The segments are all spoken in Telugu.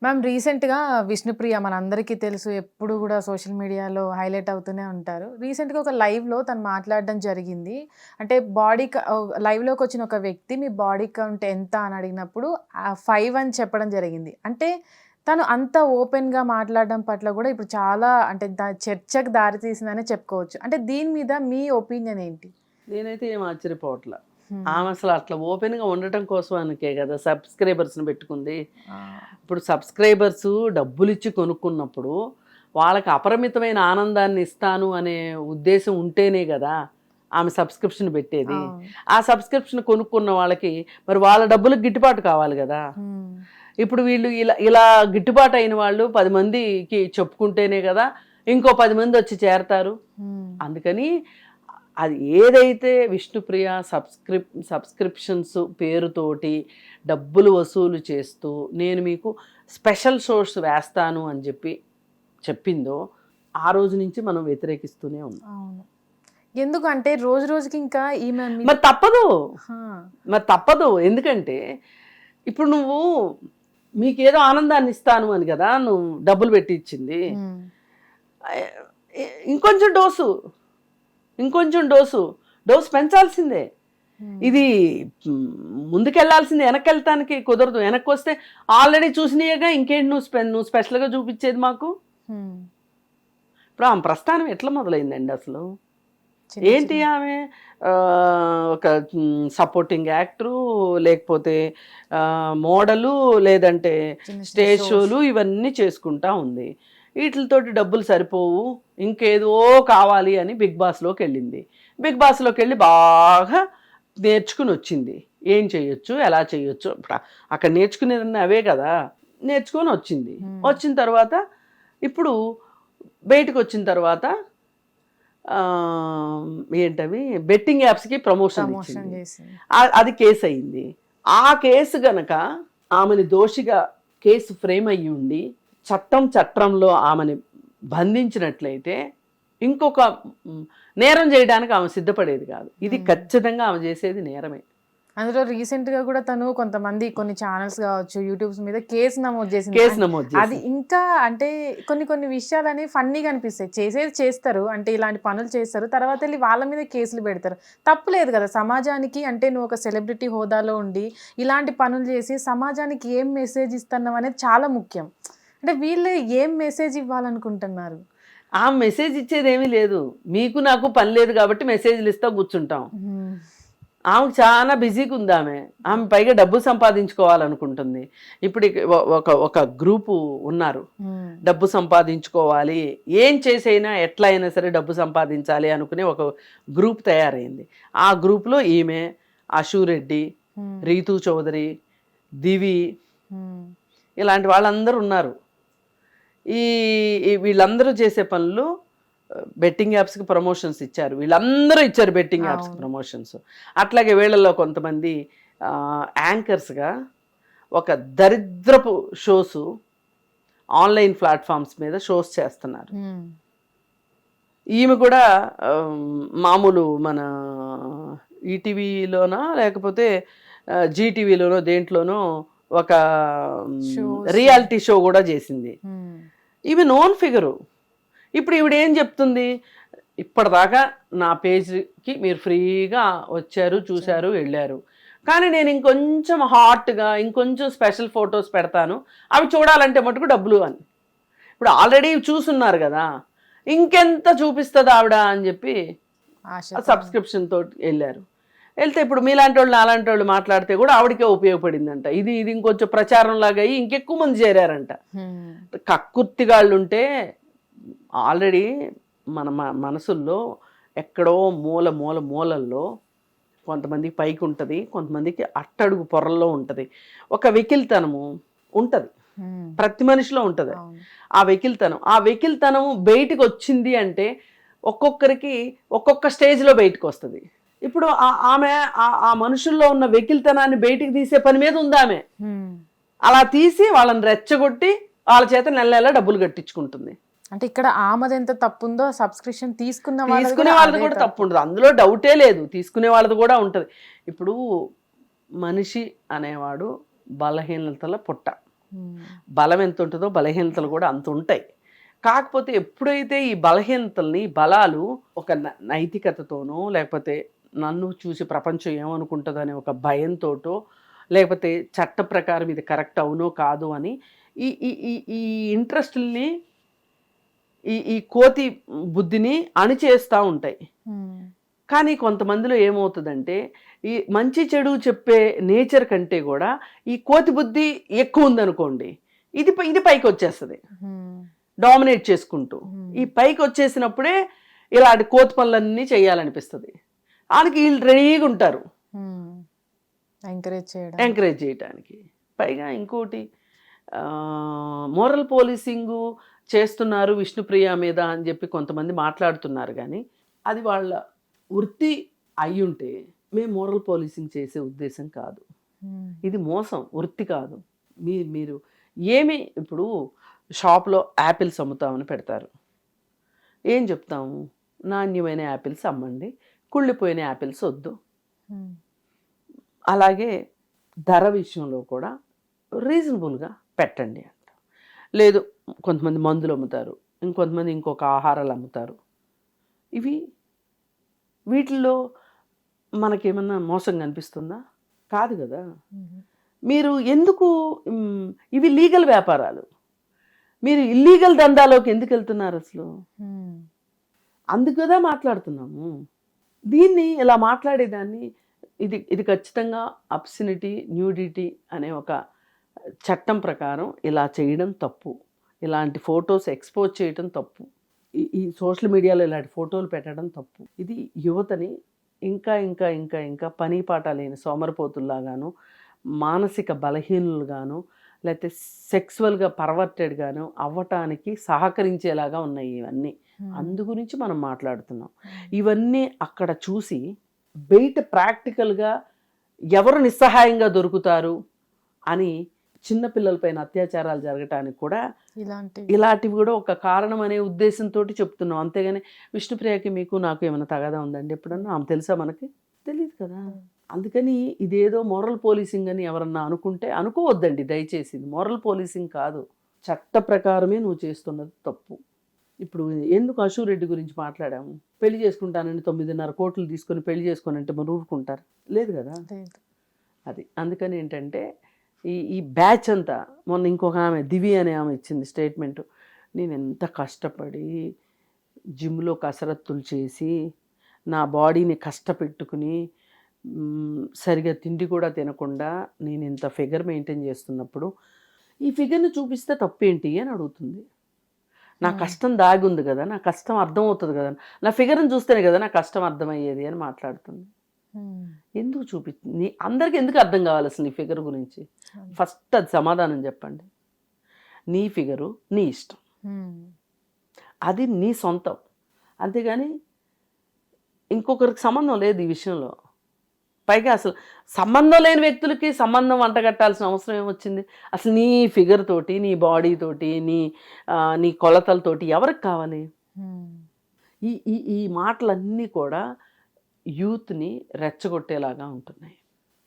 మ్యామ్ రీసెంట్‌గా విష్ణుప్రియ మనందరికీ తెలుసు. ఎప్పుడు గూడా సోషల్ మీడియాలో హైలైట్ అవుతూనే ఉంటారు. రీసెంట్‌గా ఒక లైవ్‌లో తను మాట్లాడడం జరిగింది. అంటే లైవ్‌లోకొచ్చిన ఒక వ్యక్తి మీ బాడీ కౌంట్ ఎంత అని అడిగినప్పుడు 5 అని చెప్పడం జరిగింది. అంటే తను అంత ఓపెన్‌గా మాట్లాడడం పట్ల గూడా ఇప్పుడు చాలా అంటే చర్చకు దారి తీసిందనే చెప్పుకోవచ్చు. అంటే దీని మీద మీ ఒపీనియన్ ఏంటి? నేనైతే ఏం ఆశ్చర్యపోవట్లా. హ్మ్. ఆమె అసలు అట్లా ఓపెన్‌గా ఉండటం కోసమనికే కదా సబ్స్క్రైబర్స్‌ని పెట్టుకుంది. ఆ! ఇప్పుడు సబ్స్క్రైబర్స్ డబ్బులిచ్చి కొనుక్కున్నప్పుడు వాళ్ళకి అపరిమితమైన ఆనందాన్ని ఇస్తాను అనే ఉద్దేశం ఉంటేనే కదా ఆమె సబ్స్క్రిప్షన్ పెట్టేది. అవును. ఆ సబ్స్క్రిప్షన్ కొనుక్కున్న వాళ్ళకి మరి వాళ్ళ డబ్బులకు గిట్టుబాటు కావాలి కదా! హ్మ్. ఇప్పుడు వీళ్ళు ఇలా ఇలా గిట్టుబాటు అయిన వాళ్ళు 10 మందికి చెప్పుకుంటేనే కదా ఇంకో 10 మంది వచ్చి చేరతారు. హ్మ్. అందుకని అది ఏదైతే విష్ణుప్రియ సబ్స్క్రిప్షన్స్ పేరుతోటి డబ్బులు వసూలు చేస్తూ నేను మీకు స్పెషల్ షోస్ వేస్తాను అని చెప్పి చెప్పిందో ఆ రోజు నుంచి మనం వ్యతిరేకిస్తూనే ఉన్నాం. అవును. ఎందుకంటే రోజు రోజుకి ఇంకా ఈమె మరి తప్పదు, హా! మరి తప్పదు. ఎందుకంటే ఇప్పుడు నువ్వు మీకేదో ఆనందాన్ని ఇస్తాను అని కదా నువ్వు డబ్బులు పెట్టి ఇచ్చింది. హ్మ్. ఇంకొంచెం డోసు ఇంకొంచెం డోసు పెంచాల్సిందే. హ్మ్. ఇది ముందుకెళ్లాల్సింది, వెనక్కి కుదరదు. వెనక్కి వస్తే ఆల్రెడీ చూసినాయేగా, ఇంకేంటి నువ్వు స్పెషల్గా చూపించేది మాకు. హ్మ్. ఇప్పుడు ఆమె ప్రస్థానం ఎట్లా మొదలైందండి అసలు? చిన్న ఏంటి చిన్న ఆమె ఒక సపోర్టింగ్ యాక్టరు, లేకపోతే మోడలు, లేదంటే చిన్న చిన్న స్టేజ్ షోస్. షోలు ఇవన్నీ చేసుకుంటా ఉంది. వీటితోటి డబ్బులు సరిపోవు, ఇంకేదో కావాలి అని బిగ్ బాస్లోకి వెళ్ళింది. బిగ్ బాస్లోకి వెళ్ళి బాగా నేర్చుకుని వచ్చింది. ఏం చేయొచ్చు, ఎలా చేయొచ్చు, అక్కడ నేర్చుకునేదన్నీ అవే కదా. నేర్చుకొని వచ్చింది. వచ్చిన తర్వాత ఇప్పుడు బయటకు వచ్చిన తర్వాత ఏంటవి బెట్టింగ్ యాప్స్కి ప్రమోషన్ ఇచ్చింది. చేసింది. అది కేసు అయింది. ఆ కేసు గనక ఆమెని దోషిగా కేసు ఫ్రేమ్ అయ్యి ఉండి చట్టంలో ఆమెని బంధించినట్లయితే ఇంకొక నేరం చేయడానికి ఆమె సిద్ధపడేది కాదు. ఇది ఖచ్చితంగా ఆమె చేసేది నేరమే. అందులో రీసెంట్‌గా కూడా తను కొన్ని ఛానెల్స్ కావచ్చు, యూట్యూబ్స్ మీద కేసు నమోదు చేసింది. కేసు నమోదు అది చేసింది. ఇంకా అంటే కొన్ని విషయాలని ఫన్నీగా అనిపిస్తాయి. చేసేది చేస్తారు. అంటే ఇలాంటి పనులు చేస్తారు. తర్వాత ఎళ్లి వాళ్ళ మీద కేసులు పెడతారు. తప్పు లేదు కదా! సమాజానికి అంటే నువ్వు ఒక సెలబ్రిటీ హోదాలో ఉండి ఇలాంటి పనులు చేసి సమాజానికి ఏం మెసేజ్ ఇస్తున్నావు అనేది చాలా ముఖ్యం. అంటే వీళ్ళు ఏం మెసేజ్ ఇవ్వాలనుకుంటున్నారు? ఆ మెసేజ్ ఇచ్చేది ఏమీ లేదు. మీకు నాకు పని లేదు కాబట్టి మెసేజ్లు ఇస్తా కూర్చుంటాం. ఆమెకు చాలా బిజీగా ఉంది. ఆమె పైగా డబ్బు సంపాదించుకోవాలనుకుంటుంది. ఇప్పుడు ఒక గ్రూపు ఉన్నారు, డబ్బు సంపాదించుకోవాలి, ఏం చేసైనా ఎట్లా అయినా సరే డబ్బు సంపాదించాలి అనుకునే ఒక గ్రూప్ తయారైంది. ఆ గ్రూప్లో ఈమె, అశూరెడ్డి, రీతూ చౌదరి, దివి, ఇలాంటి వాళ్ళందరూ ఉన్నారు. వీళ్ళందరూ చేసే పనులు బెట్టింగ్ యాప్స్కి ప్రమోషన్స్ ఇచ్చారు. వీళ్ళందరూ ఇచ్చారు బెట్టింగ్ యాప్స్కి ప్రమోషన్స్. అట్లాగే వీళ్ళల్లో కొంతమంది యాంకర్స్గా ఒక దరిద్రపు షోసు ఆన్లైన్ ప్లాట్ఫామ్స్ మీద షోస్ చేస్తున్నారు. ఈమె కూడా మామూలు మన ఈటీవీలోనో లేకపోతే జీటీవీలోనో దేంట్లోనో ఒక రియాలిటీ షో కూడా చేసింది. ఈమె నోన్ ఫిగరు. ఇప్పుడు ఈవిడ ఏం చెప్తుంది, ఇప్పటిదాకా నా పేజ్కి మీరు ఫ్రీగా వచ్చారు, చూశారు, వెళ్ళారు, కానీ నేను ఇంకొంచెం హాట్గా ఇంకొంచెం స్పెషల్ ఫొటోస్ పెడతాను, అవి చూడాలంటే మటుకు డబ్బులు అని. ఇప్పుడు ఆల్రెడీ చూసున్నారు కదా, ఇంకెంత చూపిస్తుంది ఆవిడ అని చెప్పి సబ్స్క్రిప్షన్ తోటి వెళ్ళారు. వెళ్తే ఇప్పుడు మీలాంటి వాళ్ళు నాలాంటి వాళ్ళు మాట్లాడితే కూడా ఆవిడకే ఉపయోగపడిందంట. ఇది ఇంకొంచెం ప్రచారం లాగా అయ్యి ఇంకెక్కువ మంది చేరారంట. కక్కుర్తిగాళ్ళు ఉంటే ఆల్రెడీ మన మనసుల్లో ఎక్కడో మూలల్లో కొంతమందికి పైకి ఉంటుంది, కొంతమందికి అట్టడుగు పొరల్లో ఉంటుంది. ఒక వెకిల్తనము ఉంటుంది, ప్రతి మనిషిలో ఉంటుంది. ఆ వెకిల్తనము బయటికి వచ్చింది అంటే ఒక్కొక్కరికి ఒక్కొక్క స్టేజ్లో బయటకు వస్తుంది. ఇప్పుడు ఆమె ఆ మనుషుల్లో ఉన్న వెకిల్తనాన్ని బయటికి తీసే పని మీద ఉంది ఆమె. అలా తీసి వాళ్ళని రెచ్చగొట్టి వాళ్ళ చేత నెల డబ్బులు కట్టించుకుంటుంది. అంటే ఇక్కడ ఆమెది ఎంత తప్పు ఉందో సబ్స్క్రిప్షన్ తీసుకునే వాళ్ళది కూడా తప్పు ఉండదు, అందులో డౌటే లేదు. తీసుకునే వాళ్ళది కూడా ఉంటుంది. ఇప్పుడు మనిషి అనేవాడు బలహీనతల పుట్ట. బలం ఎంత ఉంటుందో బలహీనతలు కూడా అంత ఉంటాయి. కాకపోతే ఎప్పుడైతే ఈ బలహీనతల్ని బలాలు ఒక నైతికతతోనో లేకపోతే నన్ను చూసి ప్రపంచం ఏమనుకుంటుందనే ఒక భయంతోటో లేకపోతే చట్ట ప్రకారం ఇది కరెక్ట్ అవునో కాదు అని ఈ ఈ ఈ ఈ ఇంట్రెస్ట్ని ఈ కోతి బుద్ధిని అణిచేస్తూ ఉంటాయి. కానీ కొంతమందిలో ఏమవుతుందంటే ఈ మంచి చెడు చెప్పే నేచర్ కంటే కూడా ఈ కోతి బుద్ధి ఎక్కువ ఉందనుకోండి, ఇది పైకి వచ్చేస్తుంది డామినేట్ చేసుకుంటూ. ఈ పైకి వచ్చేసినప్పుడే ఇలాంటి కోతి పనులన్నీ చేయాలనిపిస్తుంది. వాళ్ళకి వీళ్ళు రెడీగా ఉంటారు ఎంకరేజ్ చేయడానికి. పైగా ఇంకోటి మోరల్ పోలీసింగు చేస్తున్నారు విష్ణుప్రియ మీద అని చెప్పి కొంతమంది మాట్లాడుతున్నారు. కానీ అది వాళ్ళ వృత్తి అయ్యుంటే మేము మోరల్ పోలీసింగ్ చేసే ఉద్దేశం కాదు. ఇది మోసం, వృత్తి కాదు. మీరు ఏమి ఇప్పుడు షాప్లో యాపిల్స్ అమ్ముతామని పెడతారు, ఏం చెప్తాము? నాణ్యమైన యాపిల్స్ అమ్మండి, కుళ్ళిపోయిన యాపిల్స్ వద్దు. అలాగే ధర విషయంలో కూడా రీజనబుల్గా పెట్టండి అంట. లేదు కొంతమంది మందులు అమ్ముతారు, ఇంకొంతమంది ఇంకొక ఆహారాలు అమ్ముతారు. వీటిల్లో మనకేమన్నా మోసం కనిపిస్తుందా? కాదు కదా. మీరు ఎందుకు ఇవి లీగల్ వ్యాపారాలు, మీరు ఇల్లీగల్ దందాలోకి ఎందుకు వెళ్తున్నారు అసలు? అందుకు కదా మాట్లాడుతున్నాము. దీన్ని ఇలా మాట్లాడేదాన్ని ఇది ఖచ్చితంగా అబ్సినిటీ, న్యూడిటీ అనే ఒక చట్టం ప్రకారం ఇలా చేయడం తప్పు. ఇలాంటి ఫొటోస్ ఎక్స్పోజ్ చేయడం తప్పు. ఈ సోషల్ మీడియాలో ఇలాంటి ఫోటోలు పెట్టడం తప్పు. ఇది యువతని ఇంకా ఇంకా ఇంకా ఇంకా పని పాట లేని సోమరిపోతుల్లాగాను, మానసిక బలహీనులుగాను, లేకపోతే సెక్సువల్గా పర్వర్టెడ్గాను అవ్వటానికి సహకరించేలాగా ఉన్నాయి ఇవన్నీ. అందు గురించి మనం మాట్లాడుతున్నాం. ఇవన్నీ అక్కడ చూసి బయట ప్రాక్టికల్గా ఎవరు నిస్సహాయంగా దొరుకుతారు అని చిన్నపిల్లలపైన అత్యాచారాలు జరగటానికి కూడా ఇలాంటివి కూడా ఒక కారణం అనే ఉద్దేశంతో చెప్తున్నాం. అంతేగాని విష్ణుప్రియకి మీకు నాకు ఏమైనా తగాదా ఉందండి ఎప్పుడన్నా? ఆమె తెలుసా? మనకి తెలియదు కదా. అందుకని ఇదేదో మోరల్ పోలీసింగ్ అని ఎవరన్నా అనుకుంటే అనుకోవద్దండి దయచేసి. ఇది మోరల్ పోలీసింగ్ కాదు, చట్ట ప్రకారమే నువ్వు చేస్తున్నది తప్పు. ఇప్పుడు ఎందుకు అశూరెడ్డి గురించి మాట్లాడాము? పెళ్లి చేసుకుంటానని 9.5 కోట్లు తీసుకొని పెళ్లి చేసుకొని అంటే మరి ఊరుకుంటారు? లేదు కదా. అది అందుకని ఏంటంటే ఈ బ్యాచ్ అంతా, మొన్న ఇంకొక ఆమె దివి అనే ఆమె ఇచ్చింది స్టేట్మెంటు, నేను ఎంత కష్టపడి జిమ్లో కసరత్తులు చేసి నా బాడీని కష్టపెట్టుకుని సరిగా తిండి కూడా తినకుండా నేను ఇంత ఫిగర్ మెయింటైన్ చేస్తున్నప్పుడు ఈ ఫిగర్ని చూపిస్తే తప్పేంటి అని అడుగుతుంది. నా కష్టం దాగి ఉంది కదా, నా కష్టం అర్థమవుతుంది కదా, నా ఫిగర్ని చూస్తేనే కదా నా కష్టం అర్థమయ్యేది అని మాట్లాడుతుంది. ఎందుకు చూపించింది? అందరికీ ఎందుకు అర్థం కావాలి అసలు నీ ఫిగర్ గురించి? ఫస్ట్ అది సమాధానం చెప్పండి. నీ ఫిగరు నీ ఇష్టం, అది నీ సొంతం. అంతేగాని ఇంకొకరికి సంబంధం లేదు ఈ విషయంలో. పైగా అసలు సంబంధం లేని వ్యక్తులకి సంబంధం వంటగట్టాల్సిన అవసరం ఏమొచ్చింది? అసలు నీ ఫిగర్ తోటి, నీ బాడీ తోటి, నీ కొలతలతోటి ఎవరికి కావాలి? ఈ మాటలన్నీ కూడా యూత్ని రెచ్చగొట్టేలాగా ఉంటున్నాయి.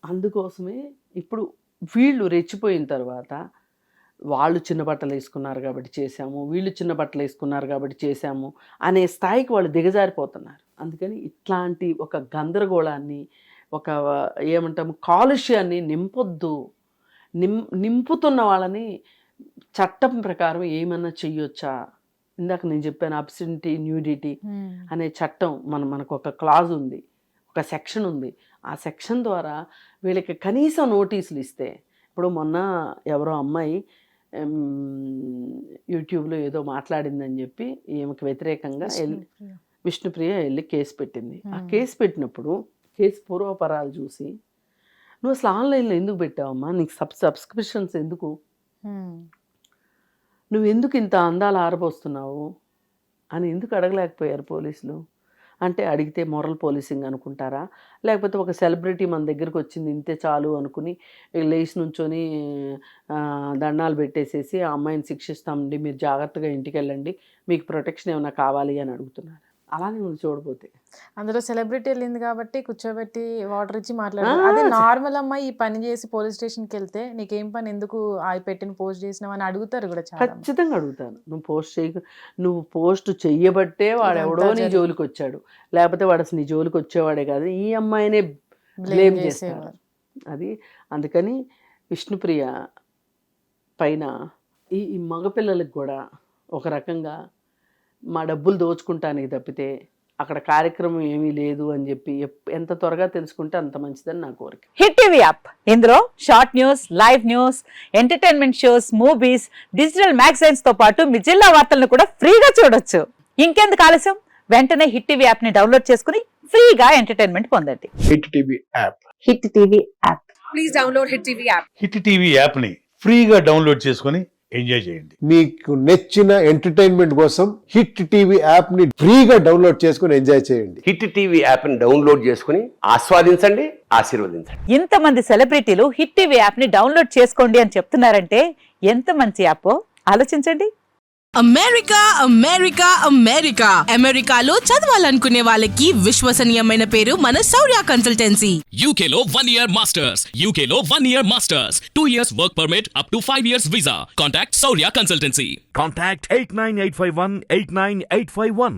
అందుకోసమే ఇప్పుడు వీళ్ళు రెచ్చిపోయిన తర్వాత వాళ్ళు చిన్న బట్టలు వేసుకున్నారు కాబట్టి చేశాము, వీళ్ళు చిన్న బట్టలు వేసుకున్నారు కాబట్టి చేశాము అనే స్థాయికి వాళ్ళు దిగజారిపోతున్నారు. అందుకని ఇట్లాంటి ఒక గందరగోళాన్ని, ఒక ఏమంటాము కాలుష్యాన్ని నింపొద్దు. నింపుతున్న వాళ్ళని చట్టం ప్రకారం ఏమన్నా చెయ్యొచ్చా? ఇందాక నేను చెప్పాను అబ్సినిటీ, న్యూడిటీ అనే చట్టం మనకు ఒక క్లాజ్ ఉంది, ఒక సెక్షన్ ఉంది. ఆ సెక్షన్ ద్వారా వీళ్ళకి కనీసం నోటీసులు ఇస్తే, ఇప్పుడు మొన్న ఎవరో అమ్మాయి యూట్యూబ్లో ఏదో మాట్లాడిందని చెప్పి ఈమెకు వ్యతిరేకంగా విష్ణుప్రియ వెళ్ళి కేసు పెట్టింది. ఆ కేసు పెట్టినప్పుడు కేసు పూర్వపరాలు చూసి, నువ్వు అసలు ఆన్లైన్లో ఎందుకు పెట్టావమ్మా, నీకు సబ్స్క్రిప్షన్స్ ఎందుకు, నువ్వు ఎందుకు ఇంత అందాలు ఆరబోస్తున్నావు అని ఎందుకు అడగలేకపోయారు పోలీసులు? అంటే అడిగితే మోరల్ పోలీసింగ్ అనుకుంటారా? లేకపోతే ఒక సెలబ్రిటీ మన దగ్గరికి వచ్చింది ఇంతే చాలు అనుకుని లేచి నుంచొని దండాలు పెట్టేసేసి ఆ అమ్మాయిని శిక్షిస్తామండి, మీరు జాగ్రత్తగా ఇంటికి వెళ్ళండి, మీకు ప్రొటెక్షన్ ఏమైనా కావాలి అని అడుగుతున్నారు? అలానే ఉంది చూడబోతే. అందులో సెలబ్రిటీ వెళ్ళింది కాబట్టి కూర్చోబెట్టి వాటర్ ఇచ్చి మాట్లాడారు. అదే నార్మల్ అమ్మాయి ఈ పని చేసి పోలీస్ స్టేషన్కి వెళ్తే నీకేం పని, ఎందుకు ఆ పెట్టిన పోస్ట్ చేసినావు అని అడుగుతారు కూడా చాలా మంది. ఖచ్చితంగా అడుగుతాను. నువ్వు పోస్ట్ చెయ్యబట్టే వాడెవడో నీ జోలికి వచ్చాడు, లేకపోతే వాడు అసలు నీ జోలికి వచ్చేవాడే కాదు, ఈ అమ్మాయినే బ్లేమ్ చేసేవారు. అది అందుకని విష్ణుప్రియ పైన ఈ మగపిల్లలకు కూడా ఒక రకంగా మా డబ్బులు దోచుకుంటానికి తప్పితే అక్కడ కార్యక్రమం ఏమీ లేదు అని చెప్పి ఎంత త్వరగా తెలుసుకుంటే అంత మంచిదని నా కోరిక. హిట్ టీవీ యాప్, ఇందులో short news, live news, entertainment shows, movies, digital magazines తో పాటు మీ జిల్లా వార్తలను కూడా ఫ్రీగా చూడొచ్చు. ఇంకెందుకు ఆలస్యం, వెంటనే హిట్ టీవీ యాప్ ని డౌన్లోడ్ చేసుకుని ఫ్రీగా ఎంటర్టైన్మెంట్ పొందండి. Hit TV app. Hit TV app. Please download hit TV app. Hit TV యాప్ని ఫ్రీగా డౌన్లోడ్ చేసుకొని ఎంజాయ్ చేయండి. మీకు నచ్చిన ఎంటర్టైన్మెంట్ కోసం హిట్ టీవీ యాప్ ని ఫ్రీగా డౌన్లోడ్ చేసుకుని ఎంజాయ్ చేయండి. హిట్ టీవీ యాప్ని డౌన్లోడ్ చేసుకుని ఆస్వాదించండి, ఆశీర్వదించండి. ఇంతమంది సెలబ్రిటీలు హిట్ టీవీ యాప్ ని డౌన్లోడ్ చేసుకోండి అని చెప్తున్నారంటే ఎంత మంచి యాప్ ఆలోచించండి. అమెరికా అమెరికా అమెరికా అమెరికాలో చదవాలనుకునే వాళ్ళకి విశ్వసనీయమైన పేరు మన శౌర్య కన్సల్టెన్సీ. UK లో 1 year masters, UK లో 1 year masters, 2 years work permit up to 5 years visa. Contact Saurya Consultancy. Contact 89851 89851.